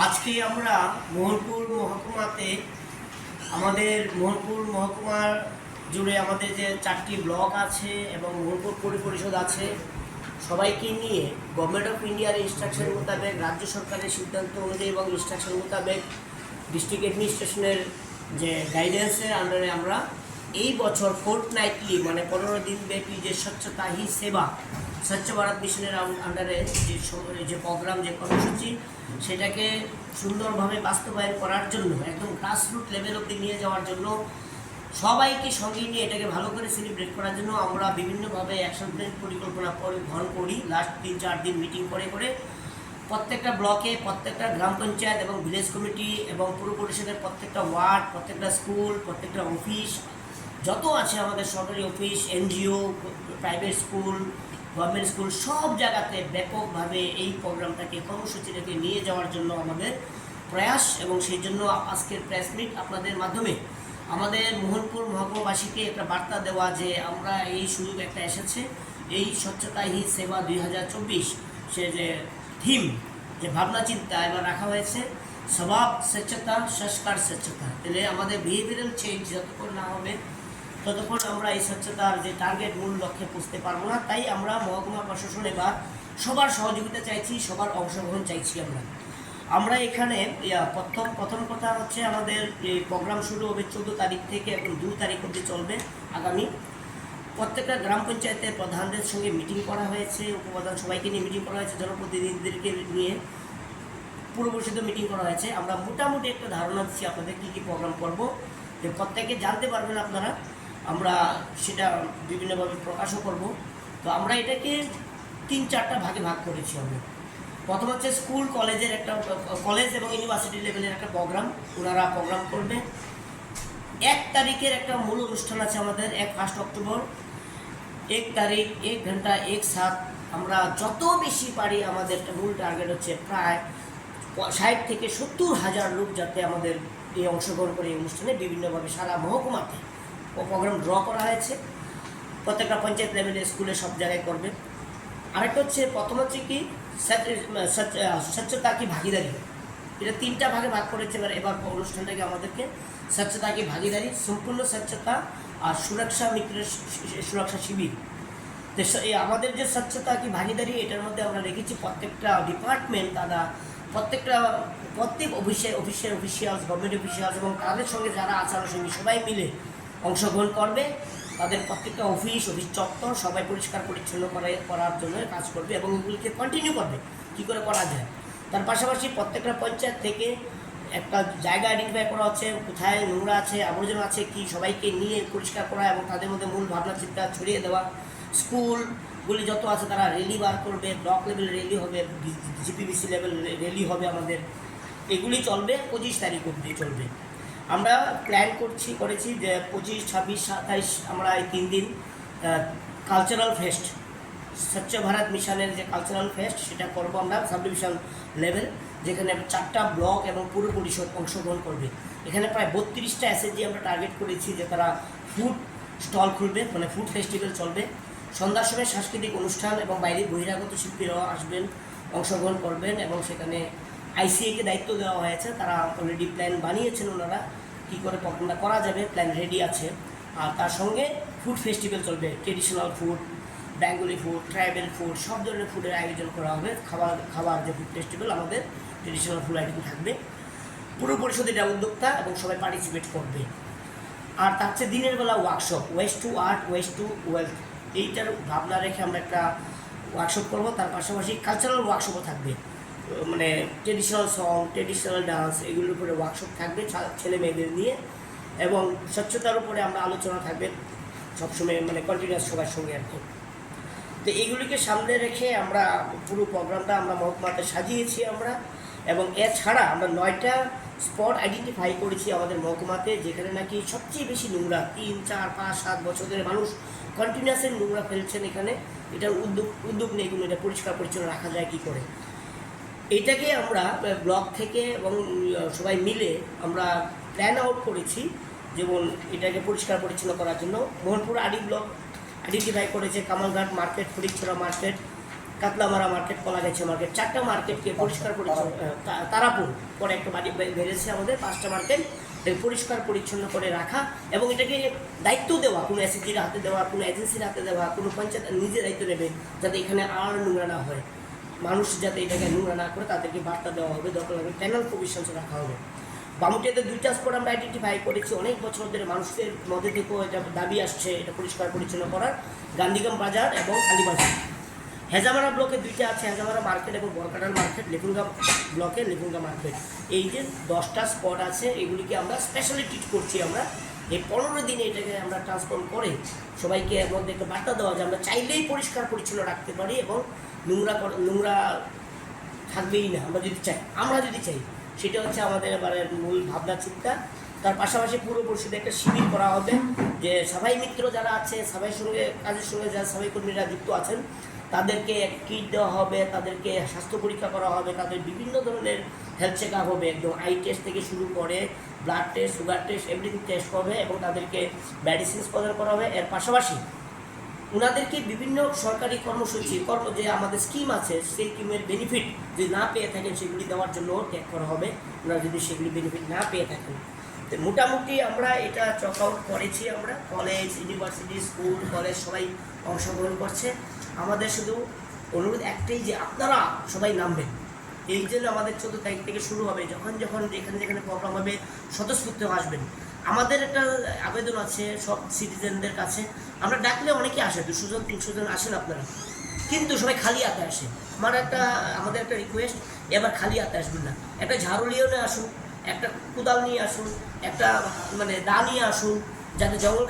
আজকে আমরা মোহনপুর মহকুমাতে আমাদের মোহনপুর মহকুমার জুড়ে আমাদের যে 4টি ব্লক আছে এবং মোহনপুর পৌর পরিষদ আছে, সবাইকে নিয়ে গভর্নমেন্ট অফ ইন্ডিয়ার ইনস্ট্রাকশন মোতাবেক, রাজ্য সরকারের সিদ্ধান্ত অনুযায়ী এবং ইনস্ট্রাকশন মোতাবেক ডিস্ট্রিক্ট অ্যাডমিনিস্ট্রেশনের যে গাইডেন্সের আন্ডারে আমরা এই বছর ফোর্টনাইটলি মানে 15 দিন ব্যাপী যে স্বচ্ছতা হি সেবা স্বচ্ছ ভারত মিশনের আন্ডারে যে প্রোগ্রাম, যে কর্মসূচি, সেটাকে সুন্দরভাবে বাস্তবায়ন করার জন্য, একদম গ্রাসরুট লেভেল অবধি নিয়ে যাওয়ার জন্য, সবাইকে সঙ্গে নিয়ে এটাকে ভালো করে সেলিব্রেট করার জন্য আমরা বিভিন্নভাবে অ্যাকশন প্ল্যান পরিকল্পনা গ্রহণ করি। লাস্ট 3-4 দিন মিটিং করে প্রত্যেকটা ব্লকে, প্রত্যেকটা গ্রাম পঞ্চায়েত এবং ভিলেজ কমিটি এবং পুর পরিষদের প্রত্যেকটা ওয়ার্ড, প্রত্যেকটা স্কুল, প্রত্যেকটা অফিস যত আছে আমাদের সরকারি office, NGO, private school, government school, সব জায়গাতে ব্যাপকভাবে এই প্রোগ্রামটাকে, কর্মসূচিটাকে নিয়ে যাওয়ার জন্য আমাদের প্রয়াস। এবং সেই জন্য আজকের প্রেস মিট আপনাদের মাধ্যমে আমাদের মোহনপুর মহকুমাবাসীকে একটা বার্তা দেওয়া যে আমরা এই সুযোগ একটা এসেছে, এই স্বচ্ছতা হি সেবা 2024 সে যে থিম, যে ভাবনা চিন্তা এবার রাখা হয়েছে, স্বভাব স্বচ্ছতা, সংস্কার স্বচ্ছতা। তাহলে আমাদের বিহেভিয়ারাল চেঞ্জ যতক্ষণ না হবে ততক্ষণ আমরা এই স্বচ্ছতার যে টার্গেট, মূল লক্ষ্যে পৌঁছতে পারবো না। তাই আমরা মহকুমা প্রশাসন এবার সবার সহযোগিতা চাইছি, সবার অংশগ্রহণ চাইছি। আমরা এখানে প্রথম কথা হচ্ছে, আমাদের এই প্রোগ্রাম শুরু হবে 14 তারিখ থেকে এবং 2 তারিখ অবধি চলবে আগামী। প্রত্যেকটা গ্রাম পঞ্চায়েতের প্রধানদের সঙ্গে মিটিং করা হয়েছে, উপপ্রধান সবাইকে নিয়ে মিটিং করা হয়েছে, জনপ্রতিনিধিদেরকে নিয়ে পুর পরিষদে মিটিং করা হয়েছে। আমরা মোটামুটি একটা ধারণা দিচ্ছি আপনাদের কী কী প্রোগ্রাম করব, যে প্রত্যেকে জানতে পারবেন আপনারা। আমরা সেটা বিভিন্নভাবে প্রকাশও করব। তো আমরা এটাকে 3-4টা ভাগে ভাগ করেছি। আমরা প্রথম হচ্ছে স্কুল কলেজের একটা, কলেজ এবং ইউনিভার্সিটি লেভেলের একটা প্রোগ্রাম, ওনারা প্রোগ্রাম করবে। 1 তারিখের একটা মূল অনুষ্ঠান আছে আমাদের, 1 অক্টোবর। 1 তারিখ 1 ঘন্টা 1 সাত আমরা যত বেশি পারি, আমাদের একটা মূল টার্গেট হচ্ছে প্রায় 60 থেকে 70 হাজার লোক যাতে আমাদের এই অংশগ্রহণ করে এই অনুষ্ঠানে বিভিন্নভাবে সারা মহকুমাতে প্রোগ্রাম ড্র করা হয়েছে। প্রত্যেকটা পঞ্চায়েত লেভেলে, স্কুলে, সব জায়গায় করবে। আরেকটা হচ্ছে, প্রথম হচ্ছে কি স্বচ্ছতা কি ভাগিদারি, এটা 3টা ভাগে ভাগ করেছে। এবার অনুষ্ঠানটাকে আমাদেরকে স্বচ্ছতা কি ভাগিদারি, সম্পূর্ণ স্বচ্ছতা আর সুরক্ষা মিত্রের সুরক্ষা শিবির। তো আমাদের যে স্বচ্ছতা কি ভাগিদারি, এটার মধ্যে আমরা রেখেছি প্রত্যেকটা ডিপার্টমেন্ট, তারা প্রত্যেক অফিসিয়ালস, গভর্নমেন্ট অফিসিয়ালস এবং তাদের সঙ্গে যারা আচারসঙ্গী সবাই মিলে অংশগ্রহণ করবে। তাদের প্রত্যেকটা অফিস চত্বর সবাই পরিষ্কার পরিচ্ছন্ন করার জন্য কাজ করবে এবং এগুলিকে কন্টিনিউ করবে কী করে করা যায়। তার পাশাপাশি প্রত্যেকটা পঞ্চায়েত থেকে একটা জায়গা আইডেন্টিফাই করা হচ্ছে, কোথায় নোংরা আছে, আবর্জনা আছে, কি সবাইকে নিয়ে পরিষ্কার করা এবং তাদের মধ্যে মূল ভাবনা চিন্তা ছড়িয়ে দেওয়া। স্কুলগুলি যত আছে তারা র্যালি বার করবে, ব্লক লেভেল র্যালি হবে, জিপিবিসি লেভেল র্যালি হবে আমাদের। এগুলি চলবে 25 তারিখ অবধি চলবে। আমরা প্ল্যান করেছি যে 25, 26, 27 আমরা এই 3 দিন কালচারাল ফেস্ট, স্বচ্ছ ভারত মিশনের যে কালচারাল ফেস্ট, সেটা করবো আমরা সাব ডিভিশন লেভেল, যেখানে 4টা ব্লক এবং পুর পরিষদ অংশগ্রহণ করবে। এখানে প্রায় 32টা এসএসজি আমরা টার্গেট করেছি যে তারা ফুড স্টল খুলবে, মানে ফুড ফেস্টিভ্যাল চলবে। সন্ধ্যার সময় সাংস্কৃতিক অনুষ্ঠান এবং বাইরে বহিরাগত শিল্পীরাও আসবেন, অংশগ্রহণ করবেন। এবং সেখানে আইসিএকে দায়িত্ব দেওয়া হয়েছে, তারা অলরেডি প্ল্যান বানিয়েছেন ওনারা, কী করে প্রোগ্রামটা করা যাবে, প্ল্যান রেডি আছে। আর তার সঙ্গে ফুড ফেস্টিভ্যাল চলবে, traditional food, Bengali food, tribal food, সব ধরনের ফুডের আয়োজন করা হবে। খাবার যে ফুড ফেস্টিভ্যাল, আমাদের ট্রেডিশনাল ফুড আইটেম থাকবে। পুরো পরিষদ এটা উদ্যোক্তা এবং সবাই পার্টিসিপেট করবে। আর তার চেয়ে দিনের বেলা workshop, waste to art, waste to wealth, এইটার ভাবনা রেখে আমরা একটা ওয়ার্কশপ করবো। তার পাশাপাশি কালচারাল ওয়ার্কশপও থাকবে, মানে ট্রেডিশনাল সং, ট্রেডিশনাল ডান্স, এগুলোর উপরে ওয়ার্কশপ থাকবে ছেলে মেয়েদের নিয়ে। এবং স্বচ্ছতার উপরে আমরা আলোচনা থাকবে সবসময়, মানে কন্টিনিউয়াস সবার সঙ্গে আর কি। তো এইগুলিকে সামনে রেখে আমরা পুরো প্রোগ্রামটা আমরা মহকুমাতে সাজিয়েছি আমরা। এবং এছাড়া আমরা 9টা স্পট আইডেন্টিফাই করেছি আমাদের মহকুমাতে, যেখানে নাকি সবচেয়ে বেশি নোংরা, 3, 4, 5, 7 বছর ধরে মানুষ কন্টিনিউয়াসলি নোংরা ফেলছেন এখানে। এটার উদ্যোগ নেই কোনো, এটা পরিষ্কার পরিচ্ছন্ন রাখা যায় কী করে। এটাকে আমরা ব্লক থেকে এবং সবাই মিলে আমরা প্ল্যান আউট করেছি, যেমন এটাকে পরিষ্কার পরিচ্ছন্ন করার জন্য। মোহনপুর আদি ব্লক আইডেন্টিফাই করেছে Kamalghat market, Faridchhara market, Katlamara market, Kalagachha market, 4টা মার্কেটকে পরিষ্কার পরিচ্ছন্ন, তারাপুর পরে একটা বাড়ি বেড়েছে আমাদের, 5টা মার্কেট পরিষ্কার পরিচ্ছন্ন করে রাখা এবং এটাকে দায়িত্ব দেওয়া, কোনো এসএসজির হাতে দেওয়া, কোনো এজেন্সির হাতে দেওয়া, কোনো পঞ্চায়েত নিজে দায়িত্ব নেবে যাতে এখানে আর নোংরা না হয়, মানুষ যাতে এটাকে নোংরা না করে তাদেরকে বার্তা দেওয়া হবে, দরকার হবে প্যানেল প্রভিশনস রাখা হবে। বামুটিয়াতে 2টা স্পট আমরা আইডেন্টিফাই করেছি, অনেক বছর ধরে মানুষের মধ্যে থেকেও এটা দাবি আসছে এটা পরিষ্কার পরিচ্ছন্ন করার, গান্ধীগ্রাম বাজার এবং কালীবাজার। হেজামারা ব্লকে 2টা আছে, হেজামারা মার্কেট এবং বরকাটাল মার্কেট, লেফুঙ্গা ব্লকে লেফুঙ্গা মার্কেট। এই যে 10টা স্পট আছে এগুলিকে আমরা স্পেশালি ট্রিট করছি। আমরা এই 15 দিনে এটাকে আমরা ট্রান্সফর্ম করে সবাইকে এর মধ্যে একটা বার্তা দেওয়া যে আমরা চাইলেই পরিষ্কার পরিচ্ছন্ন রাখতে পারি এবং নোংরা থাকবেই না আমরা যদি চাই সেটা হচ্ছে আমাদের এবারে মূল ভাবনা চিন্তা। তার পাশাপাশি পুরো পরিষদে একটা শিবির করা হবে যে সাফাই মিত্র যারা আছে, সাফাইয়ের সঙ্গে কাজের সঙ্গে যারা সাফাই কর্মীরা যুক্ত আছেন তাদেরকে কিট দেওয়া হবে, তাদেরকে স্বাস্থ্য পরীক্ষা করা হবে, তাদের বিভিন্ন ধরনের হেলথ চেক আপ হবে, একদম আই টেস্ট থেকে শুরু করে blood test, sugar test, everything test হবে এবং তাদেরকে মেডিসিনস প্রদান করা হবে। এর পাশাপাশি ওনাদেরকে বিভিন্ন সরকারি কর্মসূচি যে আমাদের স্কিম আছে সেই স্কিমের বেনিফিট যদি না পেয়ে থাকেন সেগুলি দেওয়ার জন্য ট্যাগ করা হবে, ওনারা যদি সেগুলি বেনিফিট না পেয়ে থাকেন। তো মোটামুটি আমরা এটা চক আউট করেছি, আমরা কলেজ, ইউনিভার্সিটি, স্কুল, কলেজ সবাই অংশগ্রহণ করছে। আমাদের শুধু অনুরোধ একটাই যে আপনারা সবাই নামবেন। এই জন্য আমাদের 14 তারিখ থেকে শুরু হবে, যখন যেখানে প্রোগ্রাম হবে স্বতঃস্ফূর্ত আসবেন। আমাদের একটা আবেদন আছে সব সিটিজেনদের কাছে, আমরা ডাকলে অনেকে আসে, 200 জন 300 জন আসেন আপনারা, কিন্তু সবাই খালি হাতে আসে। আমাদের একটা রিকোয়েস্ট, এবার খালি হাতে আসবেন না, একটা ঝাড়ু নিয়ে আসুন, একটা কোদাল নিয়ে আসুন, একটা দা নিয়ে আসুন, যাতে জঙ্গল